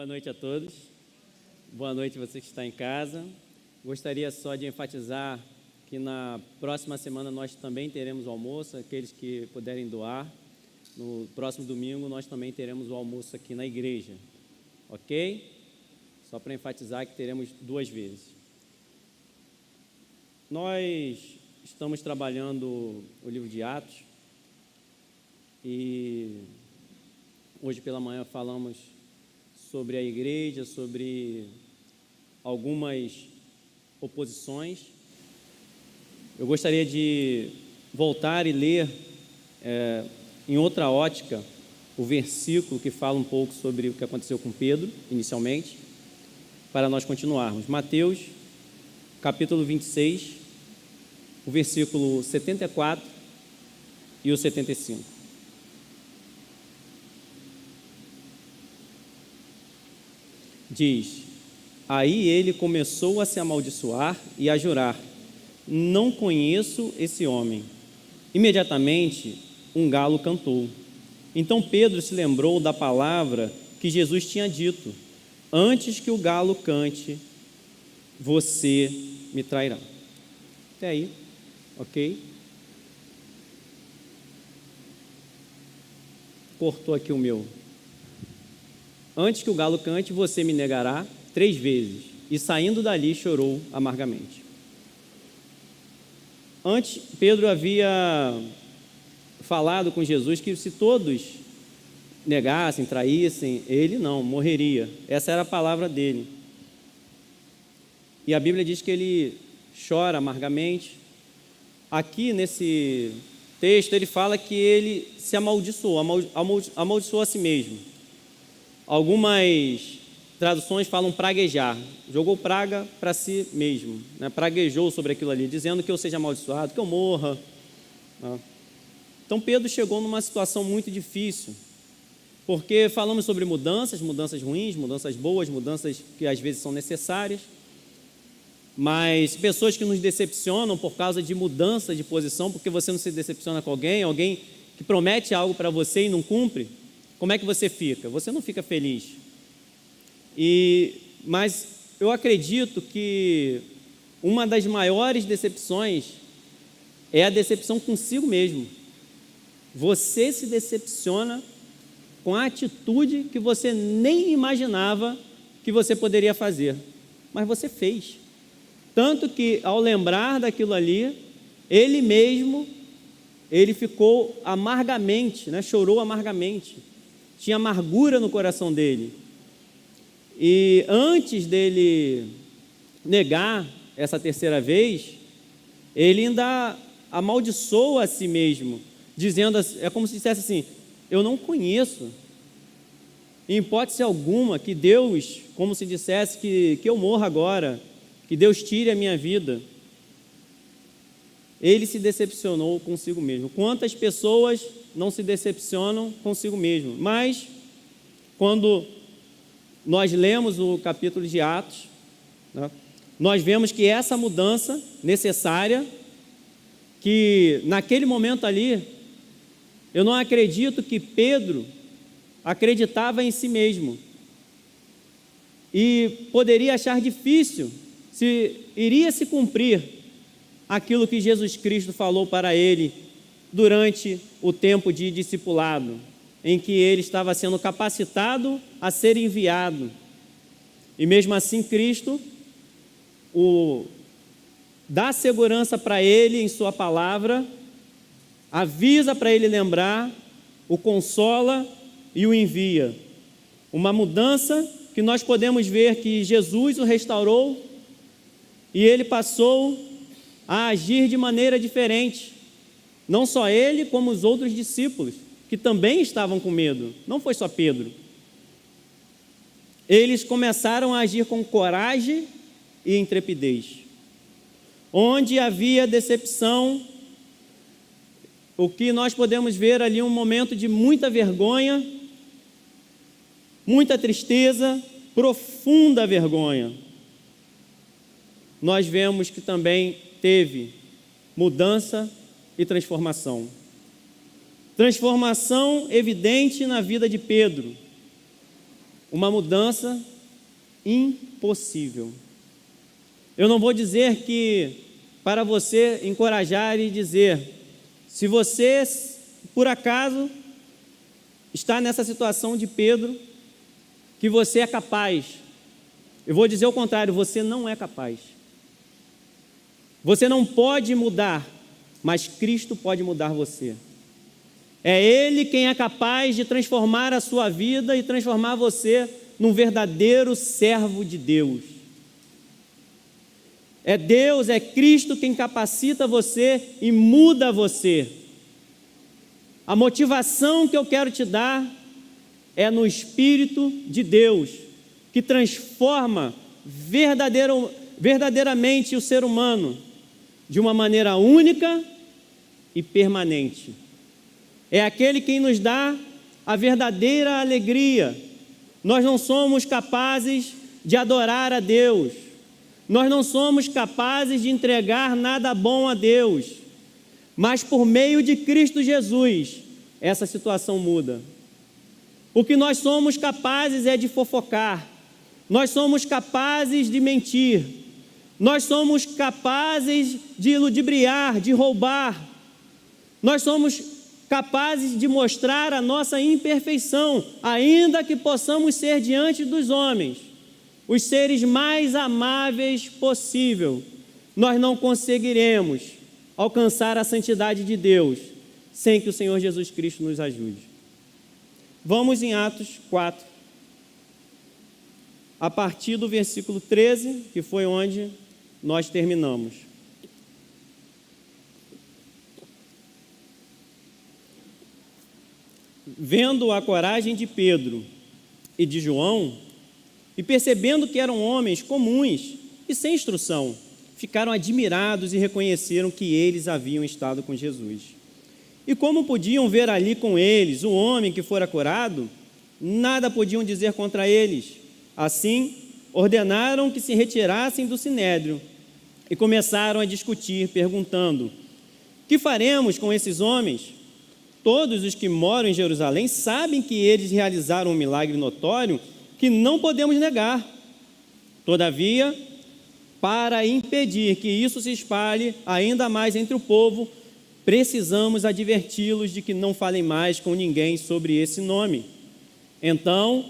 Boa noite a todos. Boa noite você que está em casa. Gostaria só de enfatizar que na próxima semana nós também teremos o almoço, aqueles que puderem doar. No próximo domingo nós também teremos o almoço aqui na igreja, ok? Só para enfatizar que teremos 2 vezes. Nós estamos trabalhando o livro de Atos e hoje pela manhã falamos sobre a igreja, sobre algumas oposições. Eu gostaria de voltar e ler em outra ótica o versículo que fala um pouco sobre o que aconteceu com Pedro, inicialmente, para nós continuarmos. Mateus, capítulo 26, o versículo 74 e o 75. Diz: aí ele começou a se amaldiçoar e a jurar: não conheço esse homem. Imediatamente um galo cantou. Então Pedro se lembrou da palavra que Jesus tinha dito: antes que o galo cante, você me trairá. Até aí, ok? Cortou aqui o meu. Antes que o galo cante, você me negará 3 vezes. E saindo dali chorou amargamente. Antes, Pedro havia falado com Jesus que se todos negassem, traíssem, ele não, morreria. Essa era a palavra dele. E a Bíblia diz que ele chora amargamente. Aqui nesse texto ele fala que ele se amaldiçoou, amaldiçoou a si mesmo. Algumas traduções falam praguejar, jogou praga para si mesmo, né? Praguejou sobre aquilo ali, dizendo que eu seja amaldiçoado, que eu morra. Então Pedro chegou numa situação muito difícil, porque falamos sobre mudanças ruins, mudanças boas, mudanças que às vezes são necessárias, mas pessoas que nos decepcionam por causa de mudança de posição, porque você não se decepciona com alguém que promete algo para você e não cumpre. Como é que você fica? Você não fica feliz. Mas eu acredito que uma das maiores decepções é a decepção consigo mesmo. Você se decepciona com a atitude que você nem imaginava que você poderia fazer, mas você fez. Tanto que, ao lembrar daquilo ali, ele ficou amargamente, né? Chorou amargamente. Tinha amargura no coração dele. E antes dele negar essa 3ª vez, ele ainda amaldiçoou a si mesmo, dizendo, é como se dissesse assim: eu não conheço, em hipótese alguma, que Deus, como se dissesse que eu morra agora, que Deus tire a minha vida. Ele se decepcionou consigo mesmo. Quantas pessoas não se decepcionam consigo mesmo? Mas, quando nós lemos o capítulo de Atos, né, nós vemos que essa mudança necessária, que naquele momento ali, eu não acredito que Pedro acreditava em si mesmo e poderia achar difícil se iria se cumprir aquilo que Jesus Cristo falou para ele durante o tempo de discipulado, em que ele estava sendo capacitado a ser enviado. E mesmo assim Cristo dá segurança para ele em sua palavra, avisa para ele lembrar, o consola e o envia. Uma mudança que nós podemos ver que Jesus o restaurou e ele passou a agir de maneira diferente. Não só ele, como os outros discípulos, que também estavam com medo. Não foi só Pedro. Eles começaram a agir com coragem e intrepidez. Onde havia decepção, o que nós podemos ver ali um momento de muita vergonha, muita tristeza, profunda vergonha. Nós vemos que também teve mudança e transformação. Transformação evidente na vida de Pedro, uma mudança impossível. Eu não vou dizer que para você encorajar e dizer, se você, por acaso, está nessa situação de Pedro, que você é capaz. Eu vou dizer o contrário, você não é capaz. Você não pode mudar, mas Cristo pode mudar você. É Ele quem é capaz de transformar a sua vida e transformar você num verdadeiro servo de Deus. É Deus, é Cristo quem capacita você e muda você. A motivação que eu quero te dar é no Espírito de Deus, que transforma verdadeiramente o ser humano de uma maneira única e permanente. É aquele quem nos dá a verdadeira alegria. Nós não somos capazes de adorar a Deus. Nós não somos capazes de entregar nada bom a Deus. Mas por meio de Cristo Jesus, essa situação muda. O que nós somos capazes é de fofocar. Nós somos capazes de mentir. Nós somos capazes de ludibriar, de roubar. Nós somos capazes de mostrar a nossa imperfeição, ainda que possamos ser diante dos homens os seres mais amáveis possível. Nós não conseguiremos alcançar a santidade de Deus sem que o Senhor Jesus Cristo nos ajude. Vamos em Atos 4, a partir do versículo 13, que foi onde nós terminamos. Vendo a coragem de Pedro e de João, e percebendo que eram homens comuns e sem instrução, ficaram admirados e reconheceram que eles haviam estado com Jesus. E como podiam ver ali com eles o homem que fora curado, nada podiam dizer contra eles. Assim, ordenaram que se retirassem do sinédrio e começaram a discutir, perguntando: que faremos com esses homens? Todos os que moram em Jerusalém sabem que eles realizaram um milagre notório que não podemos negar. Todavia, para impedir que isso se espalhe ainda mais entre o povo, precisamos adverti-los de que não falem mais com ninguém sobre esse nome. Então,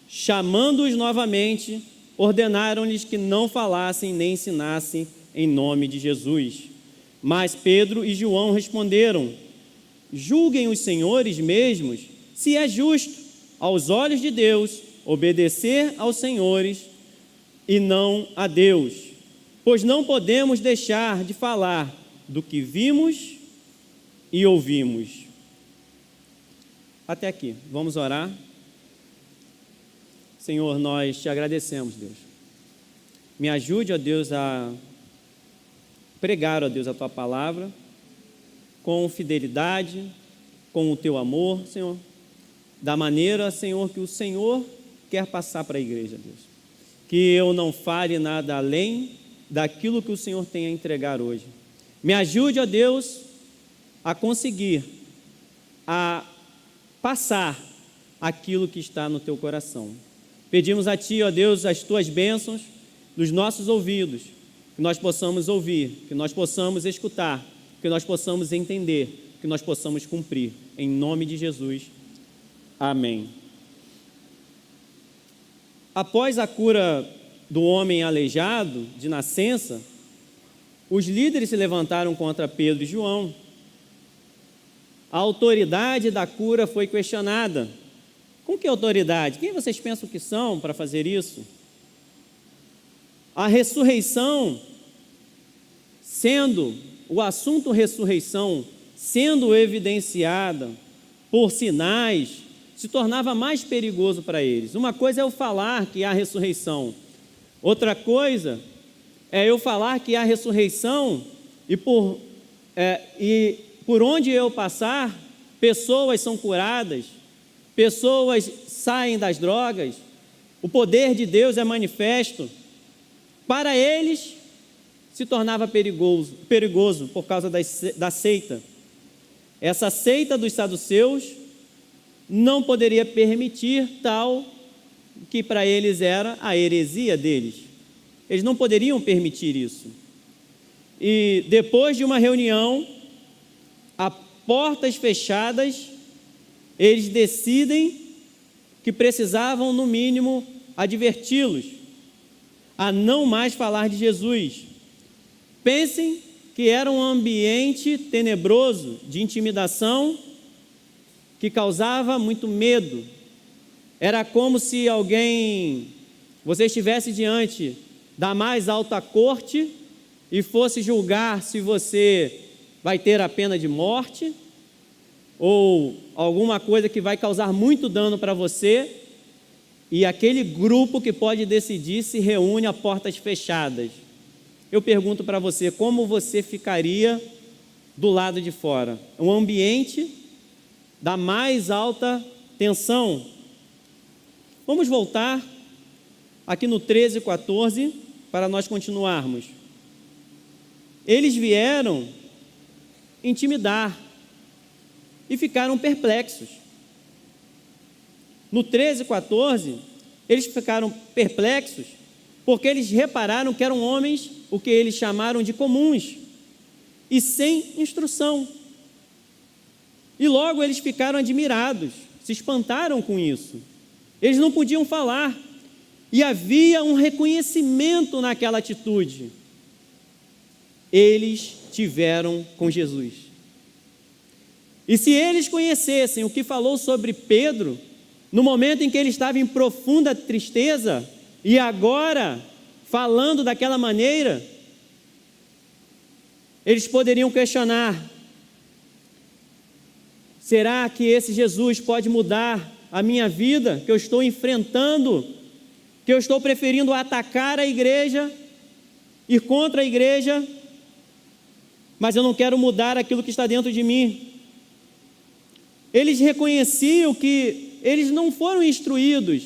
chamando-os novamente, ordenaram-lhes que não falassem nem ensinassem em nome de Jesus. Mas Pedro e João responderam: julguem os senhores mesmos se é justo, aos olhos de Deus, obedecer aos senhores e não a Deus, pois não podemos deixar de falar do que vimos e ouvimos. Até aqui, vamos orar. Senhor, nós te agradecemos, Deus. Me ajude, ó Deus, a pregar, ó Deus, a tua palavra com fidelidade, com o teu amor, Senhor, da maneira, Senhor, que o Senhor quer passar para a igreja, Deus. Que eu não fale nada além daquilo que o Senhor tem a entregar hoje. Me ajude, ó Deus, a conseguir, a passar aquilo que está no teu coração. Pedimos a Ti, ó Deus, as Tuas bênçãos nos nossos ouvidos, que nós possamos ouvir, que nós possamos escutar, que nós possamos entender, que nós possamos cumprir. Em nome de Jesus. Amém. Após a cura do homem aleijado de nascença, os líderes se levantaram contra Pedro e João. A autoridade da cura foi questionada. Com que autoridade? Quem vocês pensam que são para fazer isso? A ressurreição, o assunto ressurreição, sendo evidenciada por sinais, se tornava mais perigoso para eles. Uma coisa é eu falar que há ressurreição, outra coisa é eu falar que há ressurreição e por onde eu passar, pessoas são curadas, pessoas saem das drogas, o poder de Deus é manifesto. Para eles, se tornava perigoso por causa da seita. Essa seita dos saduceus não poderia permitir tal que para eles era a heresia deles. Eles não poderiam permitir isso. E depois de uma reunião, a portas fechadas, eles decidem que precisavam, no mínimo, adverti-los a não mais falar de Jesus. Pensem que era um ambiente tenebroso, de intimidação, que causava muito medo. Era como se você estivesse diante da mais alta corte e fosse julgar se você vai ter a pena de morte ou alguma coisa que vai causar muito dano para você, e aquele grupo que pode decidir se reúne a portas fechadas. Eu pergunto para você, como você ficaria do lado de fora? Um ambiente da mais alta tensão. Vamos voltar aqui no 13:14 para nós continuarmos. Eles vieram intimidar e ficaram perplexos. No 13:14, eles ficaram perplexos porque eles repararam que eram homens, o que eles chamaram de comuns, e sem instrução. E logo eles ficaram admirados, se espantaram com isso. Eles não podiam falar, e havia um reconhecimento naquela atitude. Eles tiveram com Jesus. E se eles conhecessem o que falou sobre Pedro, no momento em que ele estava em profunda tristeza, e agora falando daquela maneira, eles poderiam questionar: será que esse Jesus pode mudar a minha vida, que eu estou enfrentando, que eu estou preferindo atacar a igreja, ir contra a igreja, mas eu não quero mudar aquilo que está dentro de mim? Eles reconheciam que eles não foram instruídos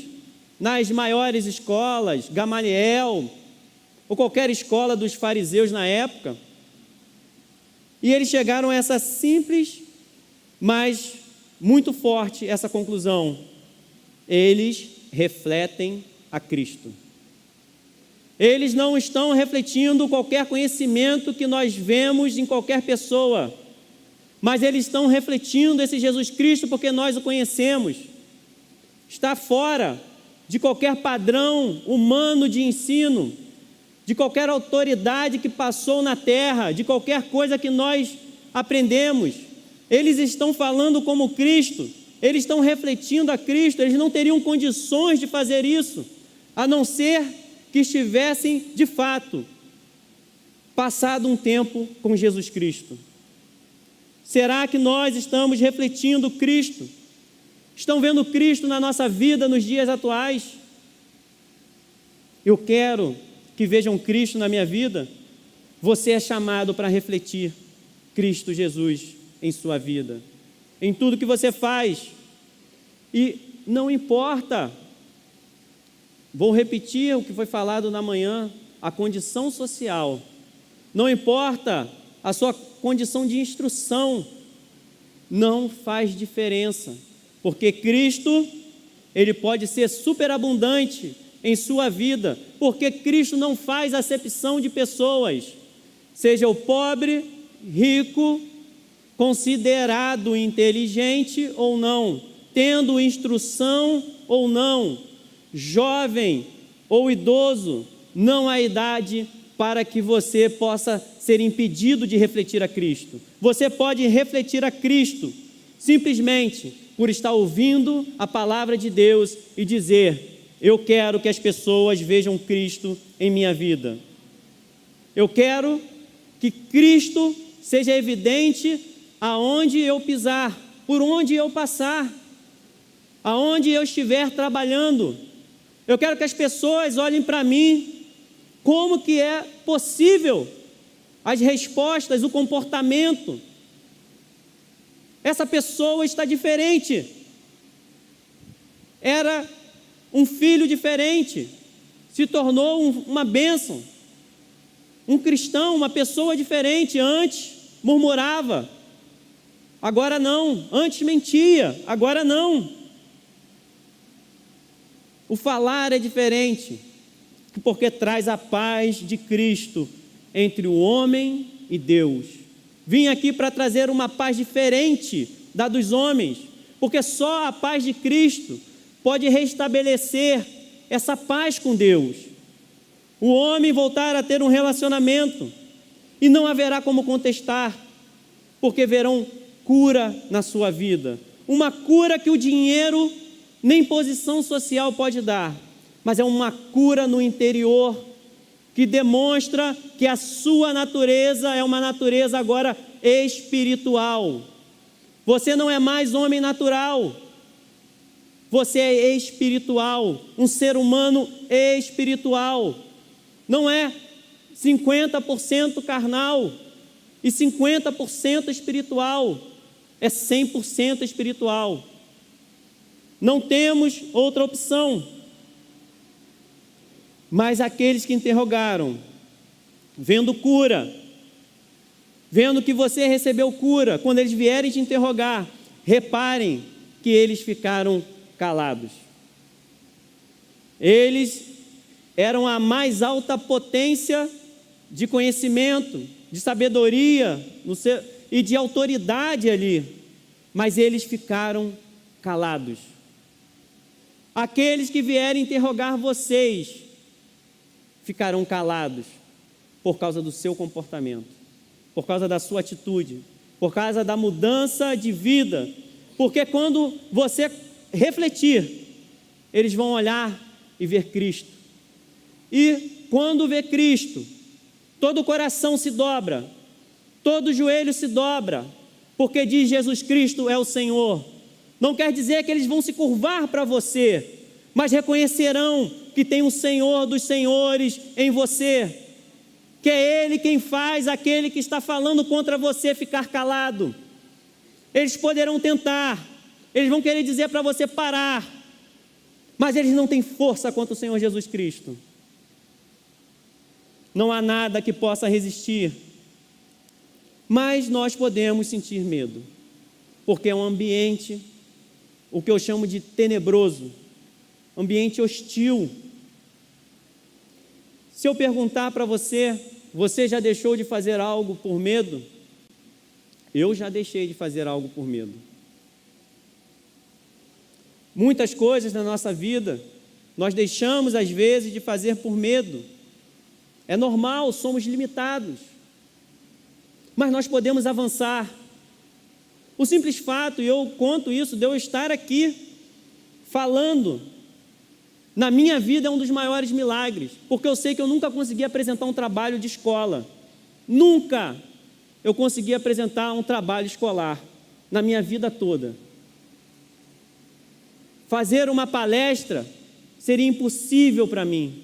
nas maiores escolas, Gamaliel, ou qualquer escola dos fariseus na época, e eles chegaram a essa simples, mas muito forte, essa conclusão: eles refletem a Cristo. Eles não estão refletindo qualquer conhecimento que nós vemos em qualquer pessoa, mas eles estão refletindo esse Jesus Cristo porque nós o conhecemos. Está fora de qualquer padrão humano de ensino, de qualquer autoridade que passou na terra, de qualquer coisa que nós aprendemos. Eles estão falando como Cristo, eles estão refletindo a Cristo. Eles não teriam condições de fazer isso, a não ser que estivessem, de fato, passado um tempo com Jesus Cristo. Será que nós estamos refletindo Cristo? Estão vendo Cristo na nossa vida nos dias atuais? Eu quero que vejam Cristo na minha vida. Você é chamado para refletir Cristo Jesus em sua vida, em tudo que você faz. E não importa, vou repetir o que foi falado na manhã, a condição social, não importa a sua condição de instrução, não faz diferença, porque Cristo, Ele pode ser superabundante em sua vida, porque Cristo não faz acepção de pessoas, seja o pobre, rico, considerado inteligente ou não, tendo instrução ou não, jovem ou idoso, não há idade para que você possa ser impedido de refletir a Cristo. Você pode refletir a Cristo simplesmente por estar ouvindo a palavra de Deus e dizer: eu quero que as pessoas vejam Cristo em minha vida. Eu quero que Cristo seja evidente aonde eu pisar, por onde eu passar, aonde eu estiver trabalhando. Eu quero que as pessoas olhem para mim, como que é possível as respostas, o comportamento. Essa pessoa está diferente. Era um filho diferente, se tornou uma bênção. Um cristão, uma pessoa diferente. Antes murmurava, agora não. Antes mentia, agora não. O falar é diferente, porque traz a paz de Cristo entre o homem e Deus. Vim aqui para trazer uma paz diferente da dos homens, porque só a paz de Cristo pode restabelecer essa paz com Deus. O homem voltar a ter um relacionamento e não haverá como contestar, porque verão cura na sua vida. Uma cura que o dinheiro nem posição social pode dar, mas é uma cura no interior que demonstra que a sua natureza é uma natureza agora espiritual. Você não é mais homem natural, você é espiritual, um ser humano espiritual. Não é 50% carnal e 50% espiritual, é 100% espiritual. Não temos outra opção. Mas aqueles que interrogaram, vendo cura, vendo que você recebeu cura, quando eles vierem te interrogar, reparem que eles ficaram calados. Eles eram a mais alta potência de conhecimento, de sabedoria e de autoridade ali, mas eles ficaram calados. Aqueles que vierem interrogar vocês ficarão calados por causa do seu comportamento, por causa da sua atitude, por causa da mudança de vida, porque quando você refletir, eles vão olhar e ver Cristo. E quando vê Cristo, todo o coração se dobra, todo o joelho se dobra, porque diz Jesus Cristo é o Senhor. Não quer dizer que eles vão se curvar para você, mas reconhecerão que tem um Senhor dos senhores em você, que é Ele quem faz aquele que está falando contra você ficar calado. Eles poderão tentar, eles vão querer dizer para você parar, mas eles não têm força contra o Senhor Jesus Cristo. Não há nada que possa resistir, mas nós podemos sentir medo, porque é um ambiente, o que eu chamo de tenebroso, ambiente hostil. Se eu perguntar para você, você já deixou de fazer algo por medo? Eu já deixei de fazer algo por medo. Muitas coisas na nossa vida, nós deixamos às vezes de fazer por medo. É normal, somos limitados. Mas nós podemos avançar. O simples fato, e eu conto isso, de eu estar aqui falando, na minha vida é um dos maiores milagres, porque eu sei que eu nunca consegui apresentar um trabalho de escola. Nunca eu consegui apresentar um trabalho escolar, na minha vida toda. Fazer uma palestra seria impossível para mim.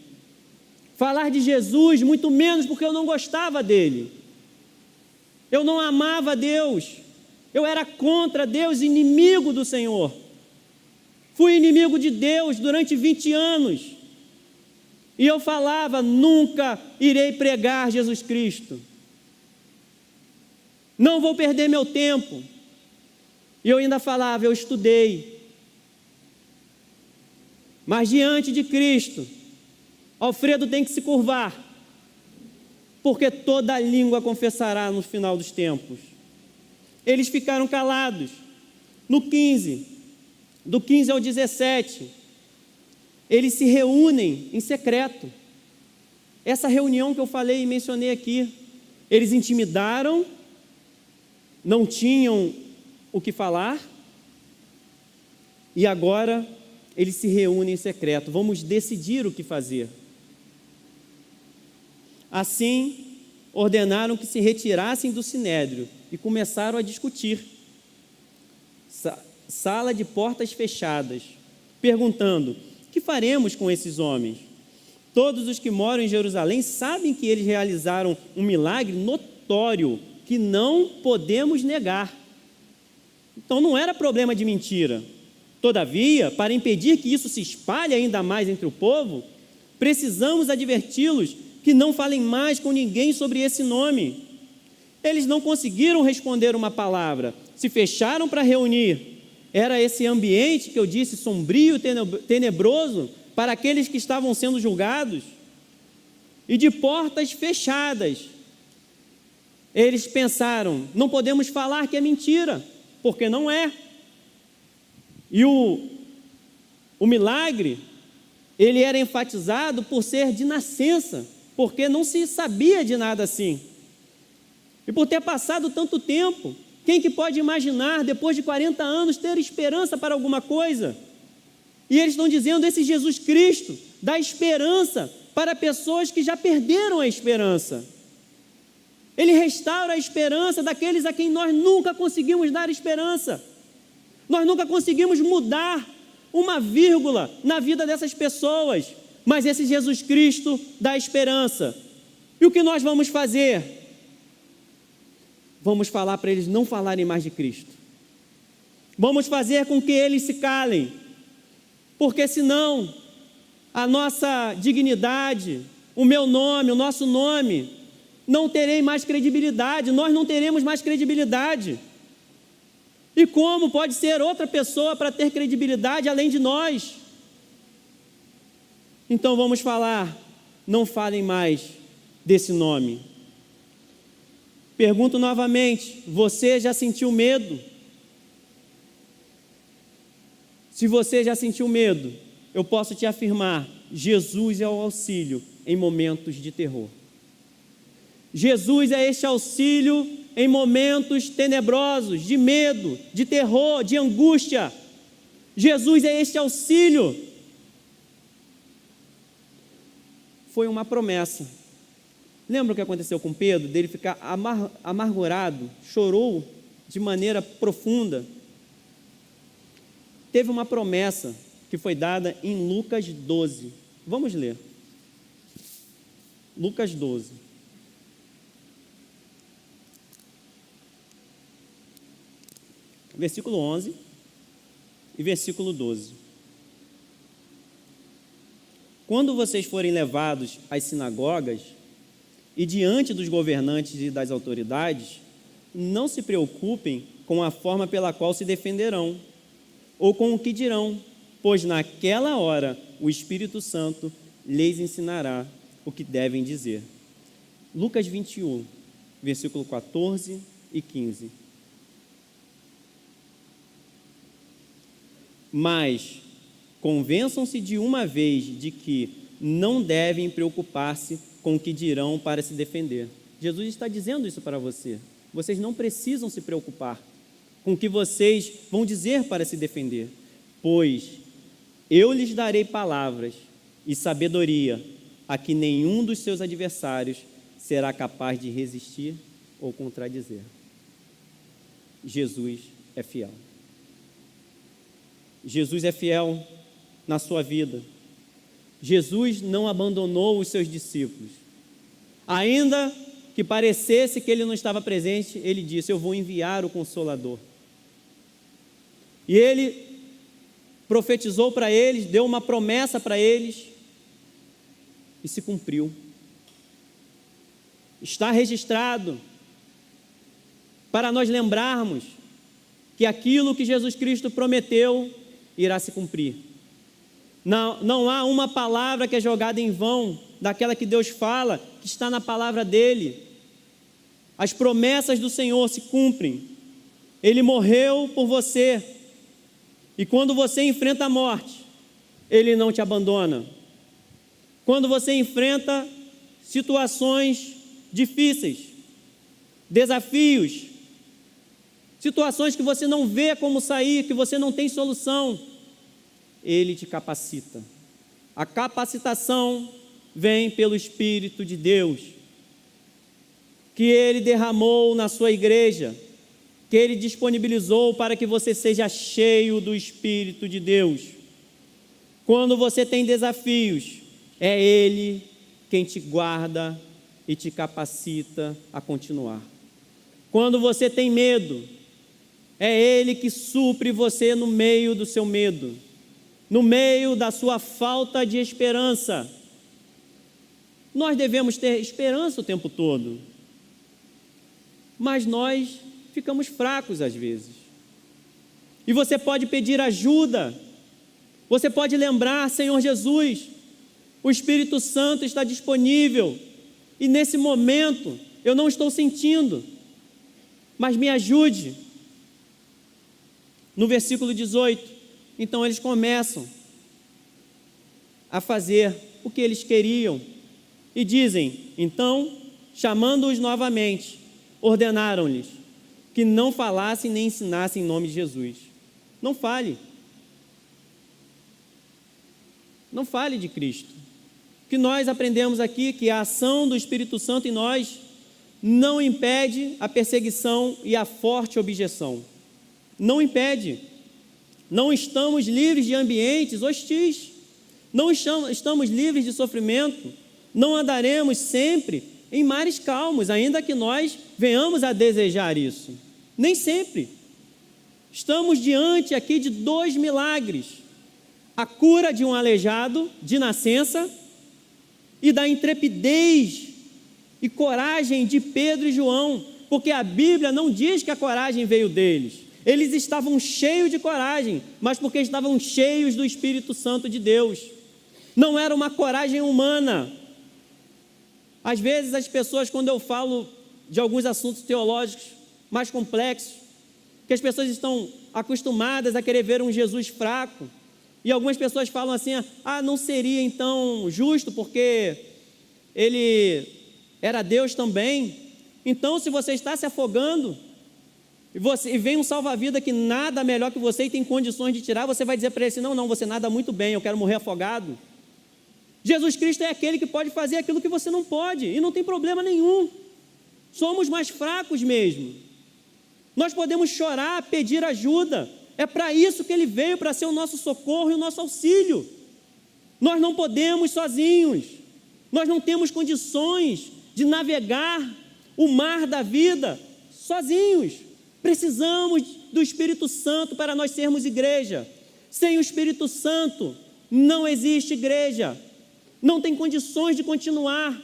Falar de Jesus, muito menos, porque eu não gostava dele. Eu não amava Deus. Eu era contra Deus, inimigo do Senhor. Fui inimigo de Deus durante 20 anos. E eu falava, nunca irei pregar Jesus Cristo. Não vou perder meu tempo. E eu ainda falava, eu estudei. Mas diante de Cristo, Alfredo tem que se curvar, porque toda língua confessará no final dos tempos. Eles ficaram calados. No 15, do 15 ao 17, eles se reúnem em secreto. Essa reunião que eu falei e mencionei aqui, eles intimidaram, não tinham o que falar, e agora eles se reúnem em secreto. Vamos decidir o que fazer. Assim, ordenaram que se retirassem do sinédrio e começaram a discutir. Sala de portas fechadas, perguntando: que faremos com esses homens? Todos os que moram em Jerusalém sabem que eles realizaram um milagre notório que não podemos negar. Então não era problema de mentira. Todavia, para impedir que isso se espalhe ainda mais entre o povo, precisamos adverti-los que não falem mais com ninguém sobre esse nome. Eles não conseguiram responder uma palavra, se fecharam para reunir. Era esse ambiente que eu disse, sombrio, tenebroso, para aqueles que estavam sendo julgados e de portas fechadas. Eles pensaram: não podemos falar que é mentira, porque não é. E o milagre, ele era enfatizado por ser de nascença, porque não se sabia de nada assim. E por ter passado tanto tempo, quem que pode imaginar, depois de 40 anos, ter esperança para alguma coisa? E eles estão dizendo: esse Jesus Cristo dá esperança para pessoas que já perderam a esperança. Ele restaura a esperança daqueles a quem nós nunca conseguimos dar esperança. Nós nunca conseguimos mudar uma vírgula na vida dessas pessoas, mas esse Jesus Cristo dá esperança. E o que nós vamos fazer? Vamos falar para eles não falarem mais de Cristo. Vamos fazer com que eles se calem, porque senão a nossa dignidade, o meu nome, o nosso nome, não terei mais credibilidade, nós não teremos mais credibilidade. E como pode ser outra pessoa para ter credibilidade além de nós? Então vamos falar, não falem mais desse nome. Pergunto novamente: você já sentiu medo? Se você já sentiu medo, eu posso te afirmar: Jesus é o auxílio em momentos de terror. Jesus é este auxílio em momentos tenebrosos, de medo, de terror, de angústia. Jesus é este auxílio. Foi uma promessa. Lembra o que aconteceu com Pedro? Dele ficar amargurado, chorou de maneira profunda. Teve uma promessa que foi dada em Lucas 12. Vamos ler. Lucas 12. Versículo 11 e versículo 12. Quando vocês forem levados às sinagogas e diante dos governantes e das autoridades, não se preocupem com a forma pela qual se defenderão ou com o que dirão, pois naquela hora o Espírito Santo lhes ensinará o que devem dizer. Lucas 21, versículo 14 e 15. Mas convençam-se de uma vez de que não devem preocupar-se com o que dirão para se defender. Jesus está dizendo isso para você. Vocês não precisam se preocupar com o que vocês vão dizer para se defender, pois eu lhes darei palavras e sabedoria a que nenhum dos seus adversários será capaz de resistir ou contradizer. Jesus é fiel. Jesus é fiel na sua vida. Jesus não abandonou os seus discípulos. Ainda que parecesse que ele não estava presente, ele disse: eu vou enviar o Consolador. E ele profetizou para eles, deu uma promessa para eles, e se cumpriu. Está registrado para nós lembrarmos que aquilo que Jesus Cristo prometeu irá se cumprir. Não há uma palavra que é jogada em vão, daquela que Deus fala, que está na palavra dele. As promessas do Senhor se cumprem. Ele morreu por você, e quando você enfrenta a morte, ele não te abandona. Quando você enfrenta situações difíceis, desafios, situações que você não vê como sair, que você não tem solução, ele te capacita. A capacitação vem pelo Espírito de Deus, que ele derramou na sua igreja, que ele disponibilizou para que você seja cheio do Espírito de Deus. Quando você tem desafios, é ele quem te guarda e te capacita a continuar. Quando você tem medo, é ele que supre você no meio do seu medo, no meio da sua falta de esperança. Nós devemos ter esperança o tempo todo, mas nós ficamos fracos às vezes. E você pode pedir ajuda, Você pode lembrar, Senhor Jesus, o Espírito Santo está disponível e nesse momento eu não estou sentindo, mas me ajude. No versículo 18, então eles começam a fazer o que eles queriam e dizem, então, chamando-os novamente, ordenaram-lhes que não falassem nem ensinassem em nome de Jesus. Não fale. Não fale de Cristo. O que nós aprendemos aqui, que a ação do Espírito Santo em nós não impede a perseguição e a forte objeção. Não impede. Não estamos livres de ambientes hostis. Não estamos livres de sofrimento. Não andaremos sempre em mares calmos, ainda que nós venhamos a desejar isso. Nem sempre. Estamos diante aqui de 2 milagres. A cura de um aleijado de nascença e da intrepidez e coragem de Pedro e João, porque a Bíblia não diz que a coragem veio deles. Eles estavam cheios de coragem, mas porque estavam cheios do Espírito Santo de Deus. Não era uma coragem humana. Às vezes as pessoas, quando eu falo de alguns assuntos teológicos mais complexos, que as pessoas estão acostumadas a querer ver um Jesus fraco, e algumas pessoas falam assim, não seria então justo porque ele era Deus também? Então, se você está se afogando e vem um salva-vida que nada melhor que você e tem condições de tirar, você vai dizer para ele assim, não, você nada muito bem, eu quero morrer afogado. Jesus Cristo é aquele que pode fazer aquilo que você não pode, e não tem problema nenhum. Somos mais fracos mesmo. Nós podemos chorar, pedir ajuda. É para isso que Ele veio, para ser o nosso socorro e o nosso auxílio. Nós não podemos sozinhos. Nós não temos condições de navegar o mar da vida sozinhos. Precisamos do Espírito Santo para nós sermos igreja. Sem o Espírito Santo não existe igreja. Não tem condições de continuar.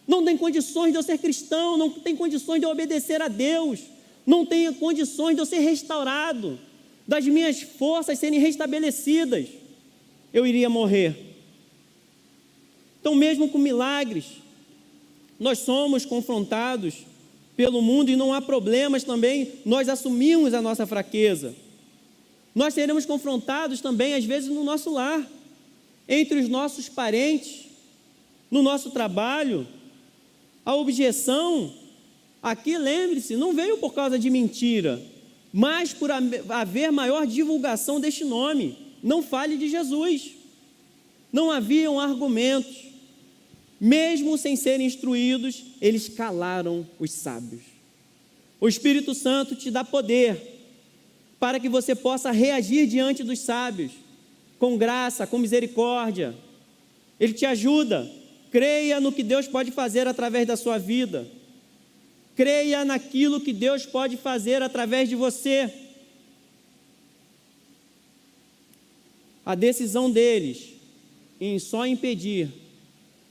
Não tem condições de eu ser cristão. Não tem condições de eu obedecer a Deus. Não tem condições de eu ser restaurado, das minhas forças serem restabelecidas. Eu iria morrer. Então, mesmo com milagres, nós somos confrontados pelo mundo e não há problemas também, nós assumimos a nossa fraqueza. Nós seremos confrontados também, às vezes, no nosso lar, entre os nossos parentes, no nosso trabalho. A objeção, aqui, lembre-se, não veio por causa de mentira, mas por haver maior divulgação deste nome. Não fale de Jesus. Não haviam argumentos. Mesmo sem serem instruídos, eles calaram os sábios. O Espírito Santo te dá poder para que você possa reagir diante dos sábios, com graça, com misericórdia. Ele te ajuda. Creia no que Deus pode fazer através da sua vida. Creia naquilo que Deus pode fazer através de você. A decisão deles em só impedir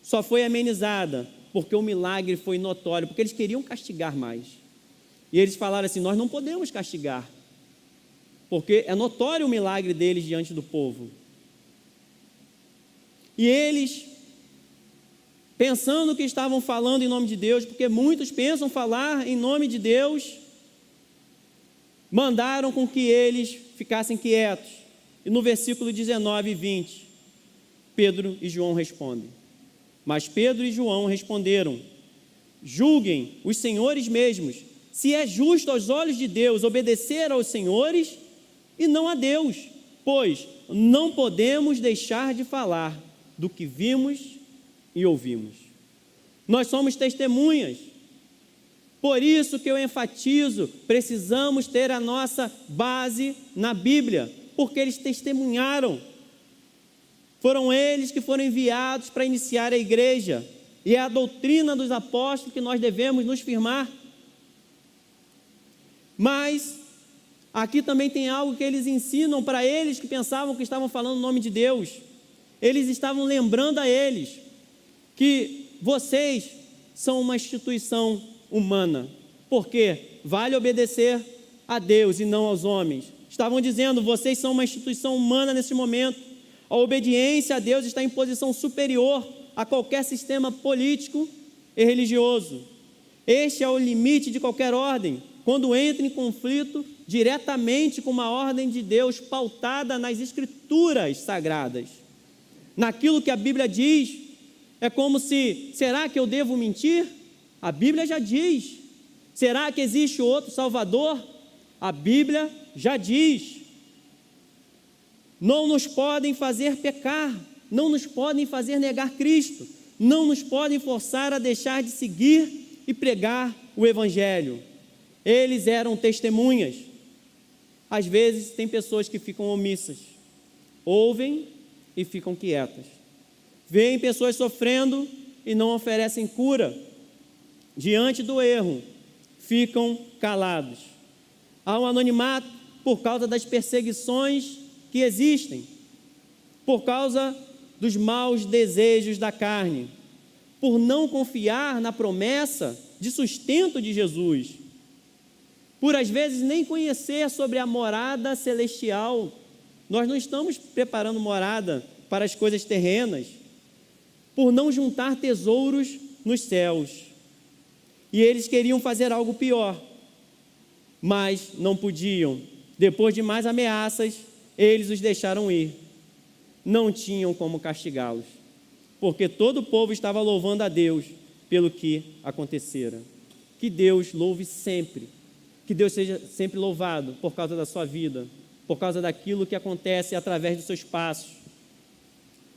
só foi amenizada porque o milagre foi notório, porque eles queriam castigar mais. E eles falaram assim, nós não podemos castigar, porque é notório o milagre deles diante do povo. E eles, pensando que estavam falando em nome de Deus, porque muitos pensam falar em nome de Deus, mandaram com que eles ficassem quietos. E no versículo 19 e 20, Pedro e João respondem. Mas Pedro e João responderam, julguem os senhores mesmos, se é justo aos olhos de Deus obedecer aos senhores e não a Deus, pois não podemos deixar de falar do que vimos e ouvimos. Nós somos testemunhas. Por isso que eu enfatizo, precisamos ter a nossa base na Bíblia, porque eles testemunharam. Foram eles que foram enviados para iniciar a igreja, e é a doutrina dos apóstolos que nós devemos nos firmar. Mas aqui também tem algo que eles ensinam para eles que pensavam que estavam falando o nome de Deus. Eles estavam lembrando a eles que vocês são uma instituição humana, porque vale obedecer a Deus e não aos homens. Estavam dizendo, vocês são uma instituição humana nesse momento, A obediência a Deus está em posição superior a qualquer sistema político e religioso. Este é o limite de qualquer ordem, quando entra em conflito diretamente com uma ordem de Deus pautada nas Escrituras sagradas. Naquilo que a Bíblia diz, é como se, será que eu devo mentir? A Bíblia já diz. Será que existe outro Salvador? A Bíblia já diz. Não nos podem fazer pecar, não nos podem fazer negar Cristo, não nos podem forçar a deixar de seguir e pregar o Evangelho. Eles eram testemunhas. Às vezes tem pessoas que ficam omissas, ouvem e ficam quietas. Veem pessoas sofrendo e não oferecem cura. Diante do erro, ficam calados. Há um anonimato por causa das perseguições que existem, por causa dos maus desejos da carne, por não confiar na promessa de sustento de Jesus, por às vezes nem conhecer sobre a morada celestial. Nós não estamos preparando morada para as coisas terrenas, por não juntar tesouros nos céus. E eles queriam fazer algo pior, mas não podiam. Depois de mais ameaças, eles os deixaram ir. Não tinham como castigá-los, porque todo o povo estava louvando a Deus pelo que acontecera. Que Deus louve sempre, que Deus seja sempre louvado por causa da sua vida, por causa daquilo que acontece através dos seus passos.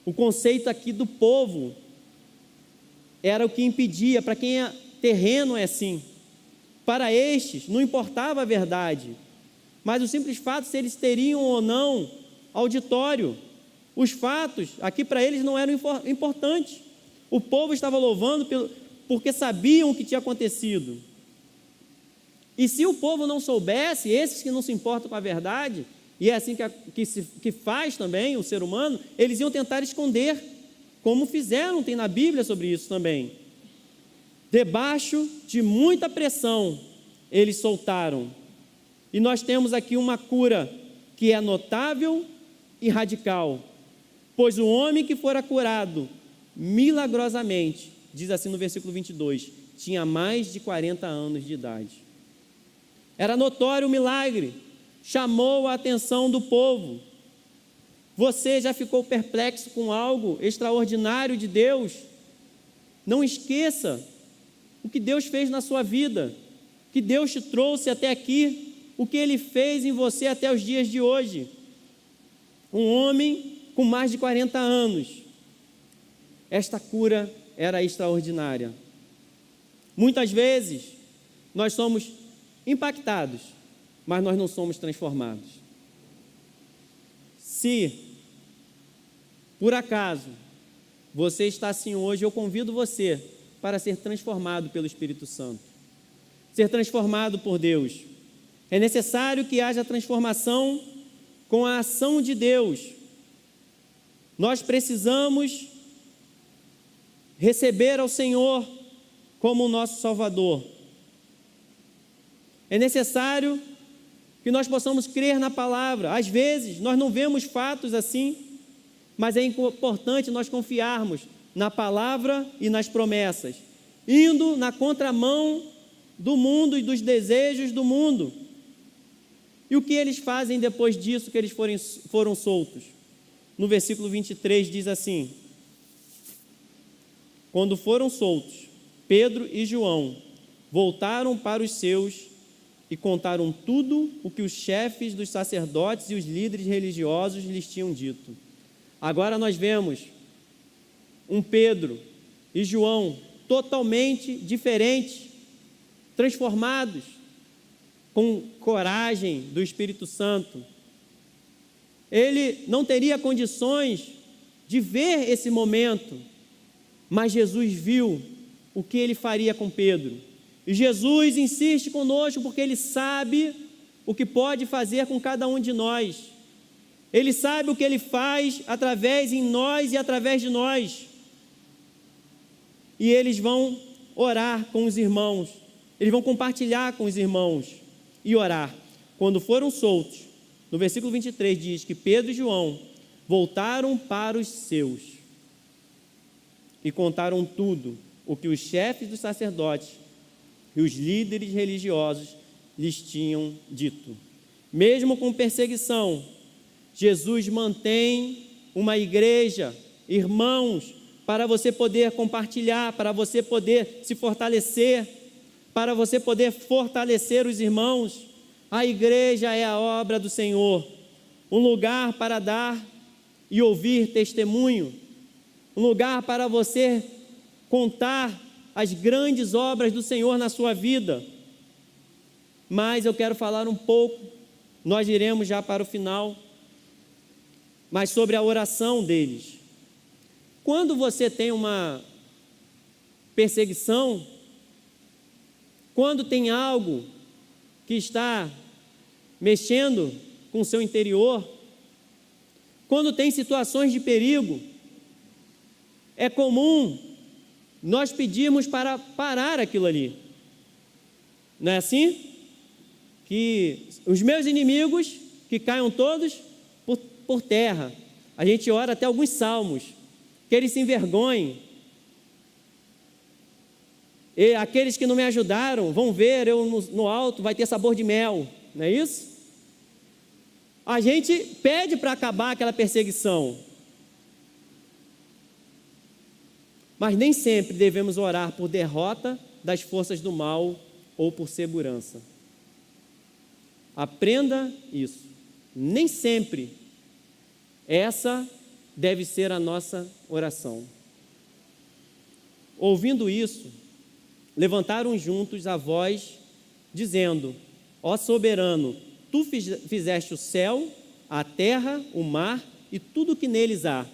O conceito aqui do povo era o que impedia. Para quem é terreno é assim. Para estes não importava a verdade, mas o simples fato se eles teriam ou não auditório. Os fatos aqui para eles não eram importantes. O povo estava louvando porque sabiam o que tinha acontecido. E se o povo não soubesse, esses que não se importam com a verdade, e é assim que faz também o ser humano, eles iam tentar esconder, como fizeram, tem na Bíblia sobre isso também. Debaixo de muita pressão, eles soltaram. E nós temos aqui uma cura que é notável e radical, pois o homem que fora curado milagrosamente, diz assim no versículo 22, tinha mais de 40 anos de idade. Era notório o milagre, chamou a atenção do povo. Você já ficou perplexo com algo extraordinário de Deus? Não esqueça o que Deus fez na sua vida, que Deus te trouxe até aqui, o que Ele fez em você até os dias de hoje. Um homem com mais de 40 anos. Esta cura era extraordinária. Muitas vezes nós somos impactados, mas nós não somos transformados. Se, por acaso, você está assim hoje, eu convido você para ser transformado pelo Espírito Santo, ser transformado por Deus. É necessário que haja transformação com a ação de Deus. Nós precisamos receber ao Senhor como o nosso Salvador. É necessário que nós possamos crer na palavra. Às vezes, nós não vemos fatos assim, mas é importante nós confiarmos na palavra e nas promessas, indo na contramão do mundo e dos desejos do mundo. E o que eles fazem depois disso, que eles foram soltos? No versículo 23 diz assim: quando foram soltos, Pedro e João voltaram para os seus e contaram tudo o que os chefes dos sacerdotes e os líderes religiosos lhes tinham dito. Agora nós vemos um Pedro e João totalmente diferentes, transformados, com coragem do Espírito Santo. Ele não teria condições de ver esse momento, mas Jesus viu o que ele faria com Pedro. E Jesus insiste conosco porque Ele sabe o que pode fazer com cada um de nós. Ele sabe o que Ele faz através em nós e através de nós. E eles vão orar com os irmãos, eles vão compartilhar com os irmãos e orar. Quando foram soltos, no versículo 23 diz que Pedro e João voltaram para os seus e contaram tudo o que os chefes dos sacerdotes e os líderes religiosos lhes tinham dito. Mesmo com perseguição, Jesus mantém uma igreja, irmãos, para você poder compartilhar, para você poder se fortalecer, para você poder fortalecer os irmãos. A igreja é a obra do Senhor, um lugar para dar e ouvir testemunho, um lugar para você contar as grandes obras do Senhor na sua vida. Mas eu quero falar um pouco, nós iremos já para o final, mas sobre a oração deles. Quando você tem uma perseguição, quando tem algo que está mexendo com o seu interior, quando tem situações de perigo, é comum nós pedirmos para parar aquilo ali. Não é assim? Que os meus inimigos, que caiam todos por terra. A gente ora até alguns salmos, que eles se envergonhem. E aqueles que não me ajudaram, vão ver eu no alto, vai ter sabor de mel. Não é isso? A gente pede para acabar aquela perseguição. Mas nem sempre devemos orar por derrota das forças do mal ou por segurança. Aprenda isso. Nem sempre essa deve ser a nossa oração. Ouvindo isso, levantaram juntos a voz, dizendo: ó soberano, tu fizeste o céu, a terra, o mar e tudo o que neles há.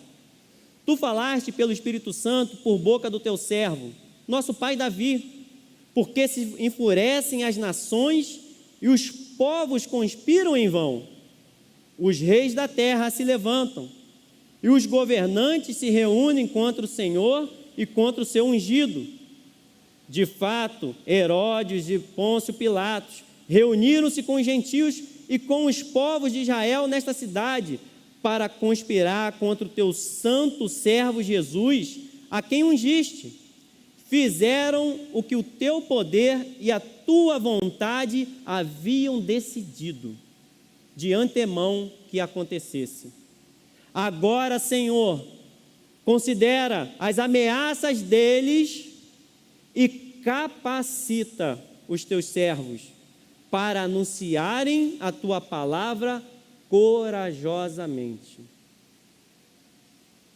Tu falaste pelo Espírito Santo por boca do teu servo, nosso pai Davi, porque se enfurecem as nações e os povos conspiram em vão. Os reis da terra se levantam e os governantes se reúnem contra o Senhor e contra o seu ungido. De fato, Herodes e Pôncio Pilatos reuniram-se com os gentios e com os povos de Israel nesta cidade para conspirar contra o teu santo servo Jesus, a quem ungiste. Fizeram o que o teu poder e a tua vontade haviam decidido de antemão que acontecesse. Agora, Senhor, considera as ameaças deles e capacita os teus servos para anunciarem a tua palavra corajosamente.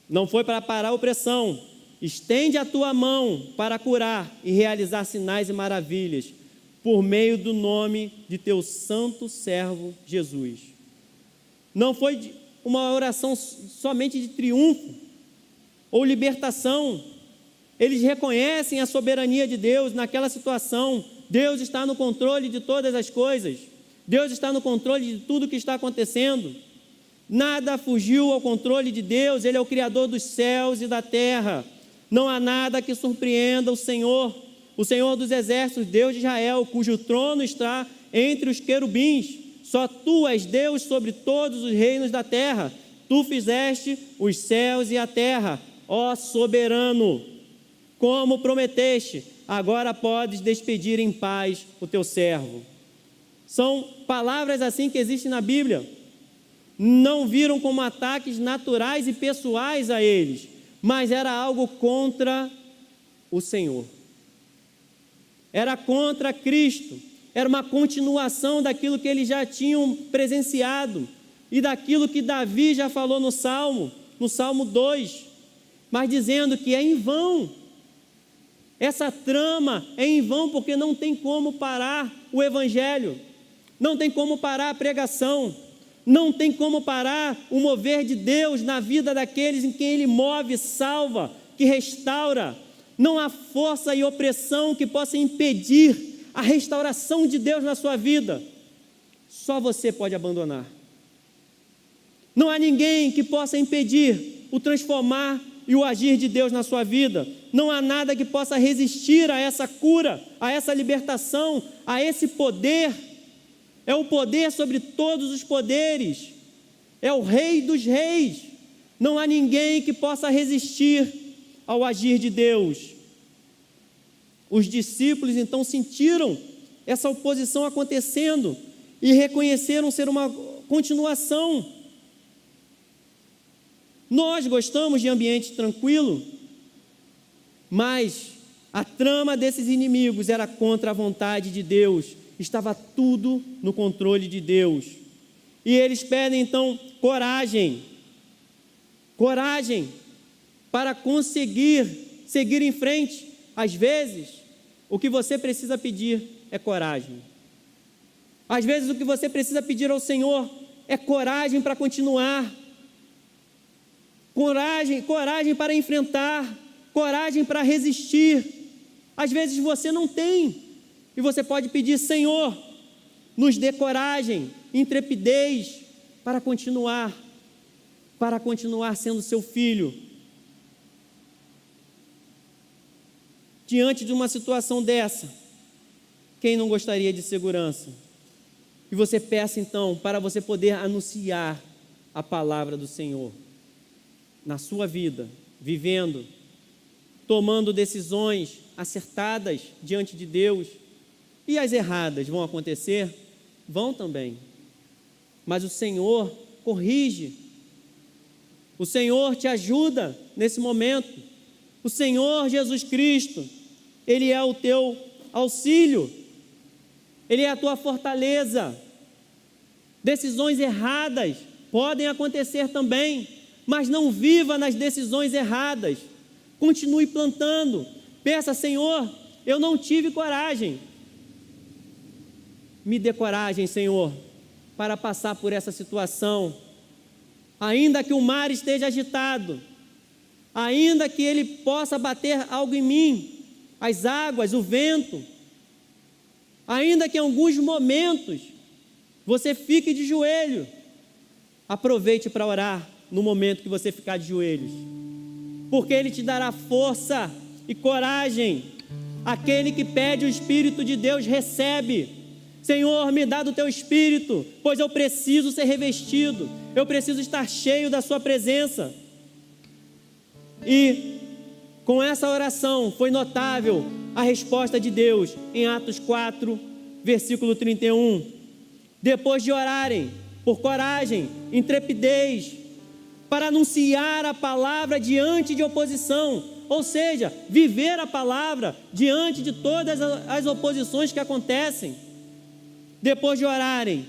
Não foi para parar a opressão. Estende a tua mão para curar e realizar sinais e maravilhas por meio do nome de teu santo servo Jesus. Não foi uma oração somente de triunfo ou libertação. Eles reconhecem a soberania de Deus naquela situação. Deus está no controle de todas as coisas. Deus está no controle de tudo que está acontecendo. Nada fugiu ao controle de Deus. Ele é o Criador dos céus e da terra. Não há nada que surpreenda o Senhor dos exércitos, Deus de Israel, cujo trono está entre os querubins. Só tu és Deus sobre todos os reinos da terra. Tu fizeste os céus e a terra, ó soberano. Como prometeste, agora podes despedir em paz o teu servo. São palavras assim que existem na Bíblia. Não viram como ataques naturais e pessoais a eles, mas era algo contra o Senhor. Era contra Cristo. Era uma continuação daquilo que eles já tinham presenciado e daquilo que Davi já falou no Salmo 2, mas dizendo que é em vão. Essa trama é em vão porque não tem como parar o Evangelho, não tem como parar a pregação, não tem como parar o mover de Deus na vida daqueles em quem Ele move, salva, que restaura. Não há força e opressão que possa impedir a restauração de Deus na sua vida. Só você pode abandonar. Não há ninguém que possa impedir o transformar e o agir de Deus na sua vida. Não há nada que possa resistir a essa cura, a essa libertação, a esse poder. É o poder sobre todos os poderes. É o Rei dos Reis. Não há ninguém que possa resistir ao agir de Deus. Os discípulos então sentiram essa oposição acontecendo e reconheceram ser uma continuação. Nós gostamos de ambiente tranquilo, mas a trama desses inimigos era contra a vontade de Deus. Estava tudo no controle de Deus. E eles pedem então coragem. Coragem para conseguir seguir em frente. Às vezes, o que você precisa pedir é coragem. Às vezes, o que você precisa pedir ao Senhor é coragem para continuar. Coragem para enfrentar. Coragem para resistir. Às vezes você não tem. E você pode pedir: Senhor, nos dê coragem, intrepidez para continuar sendo seu filho. Diante de uma situação dessa, quem não gostaria de segurança? E você peça então para você poder anunciar a palavra do Senhor na sua vida, vivendo, tomando decisões acertadas diante de Deus. E as erradas vão acontecer? Vão também. Mas o Senhor corrige. O Senhor te ajuda nesse momento. O Senhor Jesus Cristo, Ele é o teu auxílio. Ele é a tua fortaleza. Decisões erradas podem acontecer também, mas não viva nas decisões erradas. Continue plantando. Peça: Senhor, eu não tive coragem. Me dê coragem, Senhor, para passar por essa situação. Ainda que o mar esteja agitado, ainda que ele possa bater algo em mim, as águas, o vento, ainda que em alguns momentos você fique de joelho, aproveite para orar no momento que você ficar de joelhos, porque Ele te dará força e coragem. Aquele que pede o Espírito de Deus recebe. Senhor, me dá do teu Espírito, pois eu preciso ser revestido, eu preciso estar cheio da sua presença. E com essa oração foi notável a resposta de Deus em Atos 4, versículo 31. Depois de orarem por coragem, intrepidez, para anunciar a palavra diante de oposição, ou seja, viver a palavra diante de todas as oposições que acontecem. Depois de orarem,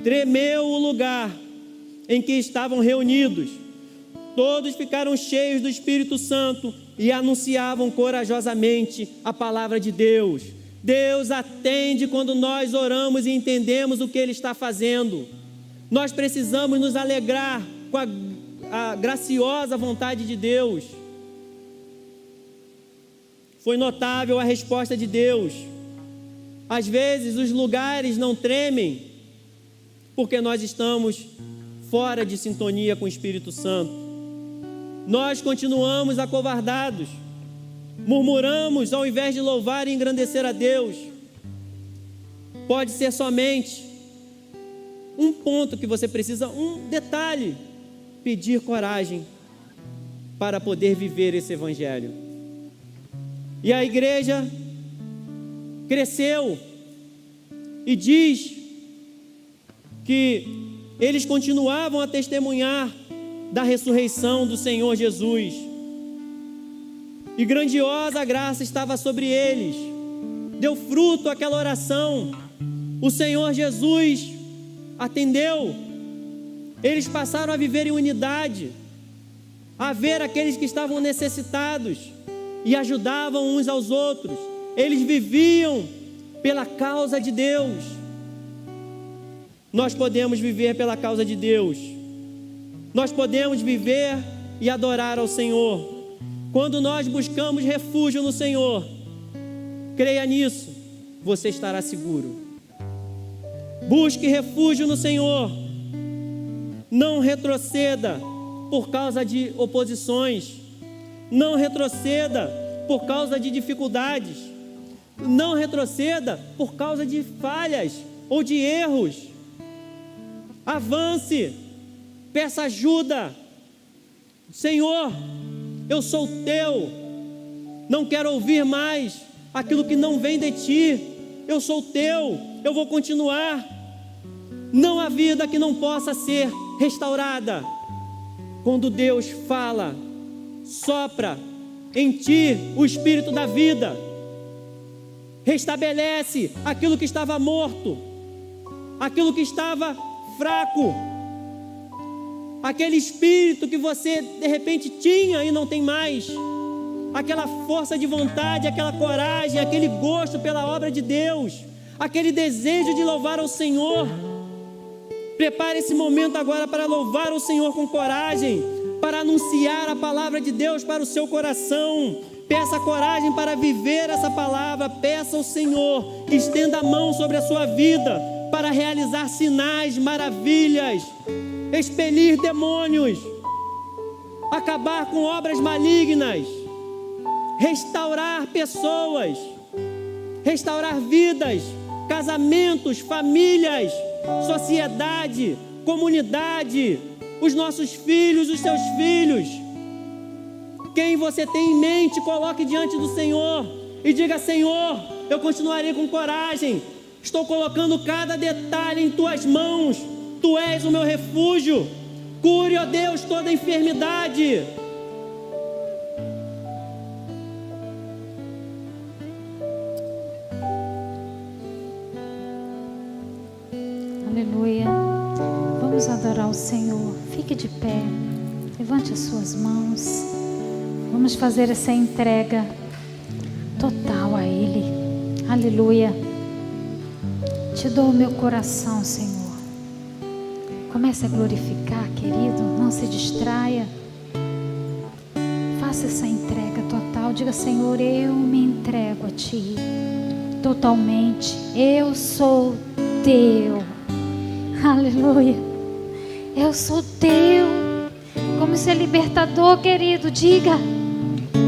tremeu o lugar em que estavam reunidos. Todos ficaram cheios do Espírito Santo e anunciavam corajosamente a palavra de Deus. Deus atende quando nós oramos e entendemos o que Ele está fazendo. Nós precisamos nos alegrar com a graciosa vontade de Deus. Foi notável a resposta de Deus. Às vezes os lugares não tremem porque nós estamos fora de sintonia com o Espírito Santo. Nós continuamos acovardados, murmuramos ao invés de louvar e engrandecer a Deus. Pode ser somente um ponto que você precisa, um detalhe: pedir coragem para poder viver esse evangelho. E a igreja cresceu e diz que eles continuavam a testemunhar da ressurreição do Senhor Jesus, e grandiosa graça estava sobre eles. Deu fruto aquela oração, o Senhor Jesus atendeu. Eles passaram a viver em unidade, a ver aqueles que estavam necessitados e ajudavam uns aos outros. Eles viviam pela causa de Deus. Nós podemos viver pela causa de Deus. Nós podemos viver e adorar ao Senhor quando nós buscamos refúgio no Senhor. Creia nisso, você estará seguro. Busque refúgio no Senhor. Não retroceda por causa de oposições. Não retroceda por causa de dificuldades. Não retroceda por causa de falhas ou de erros. Avance, peça ajuda, Senhor, eu sou teu, não quero ouvir mais aquilo que não vem de ti, eu sou teu, eu vou continuar. Não há vida que não possa ser restaurada quando Deus fala, sopra em ti o Espírito da vida, restabelece aquilo que estava morto, aquilo que estava fraco, aquele espírito que você de repente tinha e não tem mais, aquela força de vontade, aquela coragem, aquele gosto pela obra de Deus, aquele desejo de louvar ao Senhor. Prepare esse momento agora para louvar o Senhor com coragem, para anunciar a palavra de Deus para o seu coração. Peça coragem para viver essa palavra. Peça ao Senhor que estenda a mão sobre a sua vida para realizar sinais, maravilhas, expelir demônios, acabar com obras malignas, restaurar pessoas, restaurar vidas, casamentos, famílias, sociedade, comunidade, os nossos filhos, os seus filhos. Quem você tem em mente, coloque diante do Senhor e diga: Senhor, eu continuarei com coragem, estou colocando cada detalhe em tuas mãos, tu és o meu refúgio, cure, ó Deus, toda enfermidade. Aleluia. Vamos adorar o Senhor. Fique de pé. Levante as suas mãos. Vamos fazer essa entrega total a Ele. Aleluia. Te dou o meu coração, Senhor. Comece a glorificar, querido. Não se distraia. Faça essa entrega total. Diga: Senhor, eu me entrego a Ti totalmente. Eu sou Teu. Aleluia. Eu sou Teu. Como ser libertador, querido. Diga: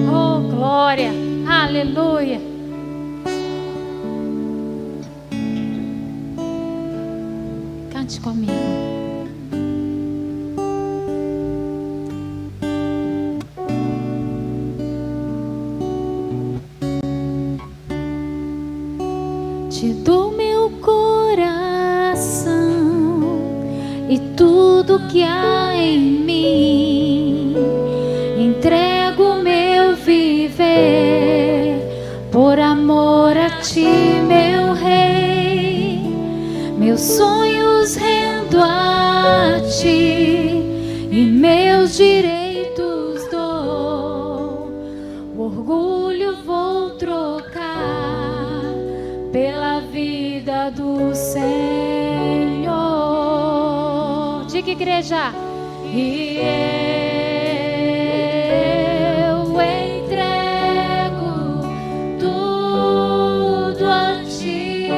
oh, glória. Aleluia. Cante comigo. Te dou meu coração e tudo que há em mim, entrego meu viver por amor a Ti, meu Rei. Meus sonhos rendo a Ti e meus direitos dou. O orgulho vou trocar pela vida do Senhor. Diga, igreja. E eu entrego tudo a Ti,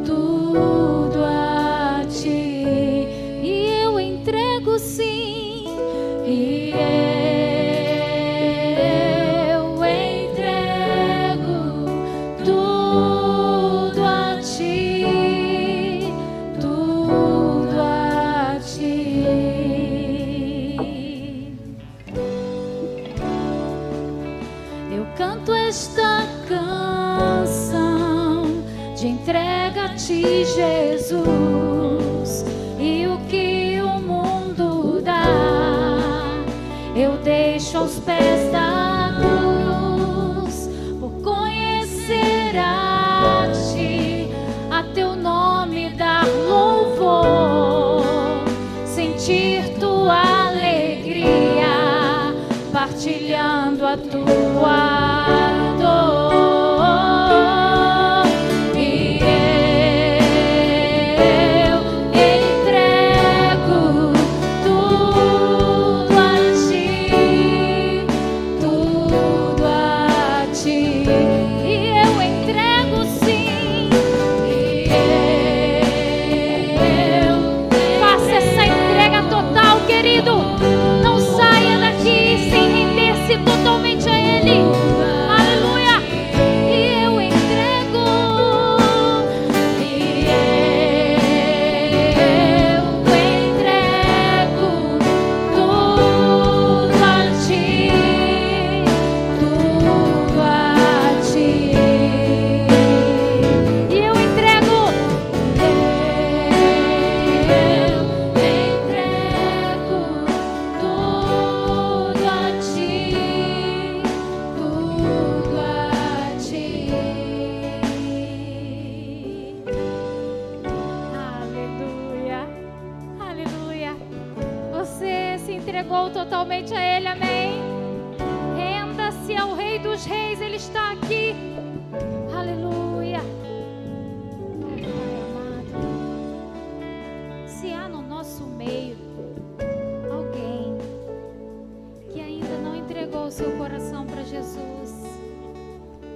tudo a Ti. E eu entrego, sim. E eu entrego tudo a Ti, tudo a Ti. Eu canto esta canção de entrega a Ti, Jesus, e o que o mundo dá eu deixo aos pés da cruz, por conhecer a Ti, a Teu nome dar louvor, sentir Tua alegria, partilhando a Tua dor. E eu entrego tudo a Ti, tudo a Ti. E eu entrego, sim. E eu faça essa entrega total, querido. Não saia daqui sem render-se totalmente a Ele. totalmente a Ele, amém? Renda-se ao Rei dos Reis, Ele está aqui. Aleluia. Pai amado, se há no nosso meio alguém que ainda não entregou o seu coração para Jesus,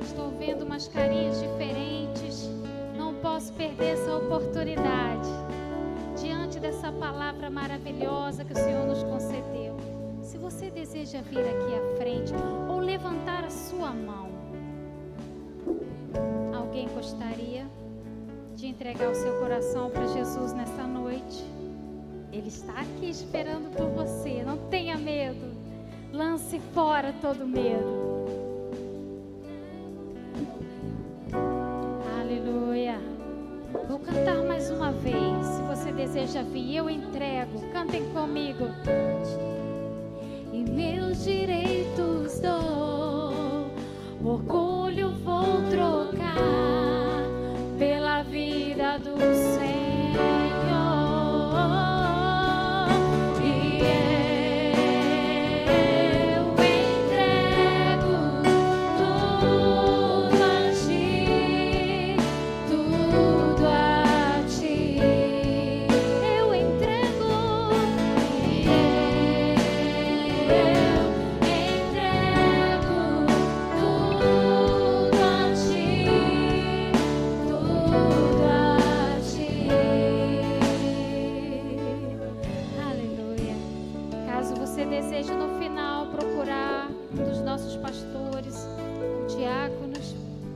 estou vendo umas carinhas diferentes, não posso perder essa oportunidade. Diante dessa palavra maravilhosa que o Senhor nos concedeu, se você deseja vir aqui à frente ou levantar a sua mão, alguém gostaria de entregar o seu coração para Jesus nesta noite? Ele está aqui esperando por você. Não tenha medo. Lance fora todo medo. Aleluia. Vou cantar mais uma vez. Se você deseja vir, eu entrego. Cantem comigo. E meus direitos dou, o orgulho vou trocar pela vida do Senhor.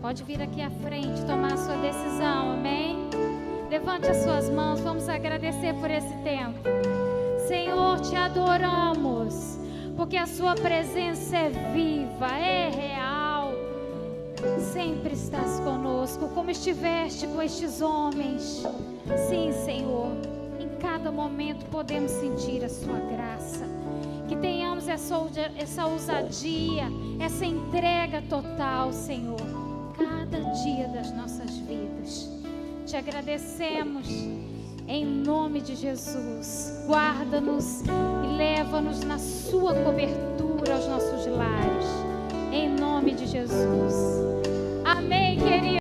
Pode vir aqui à frente, tomar a sua decisão, amém? Levante as suas mãos, vamos agradecer por esse tempo. Senhor, te adoramos, porque a sua presença é viva, é real. Sempre estás conosco, como estiveste com estes homens. Sim, Senhor, em cada momento podemos sentir a sua graça. Que tenhamos essa ousadia, essa entrega total, Senhor, cada dia das nossas vidas. Te agradecemos em nome de Jesus. Guarda-nos e leva-nos na sua cobertura aos nossos lares, em nome de Jesus. Amém, querido.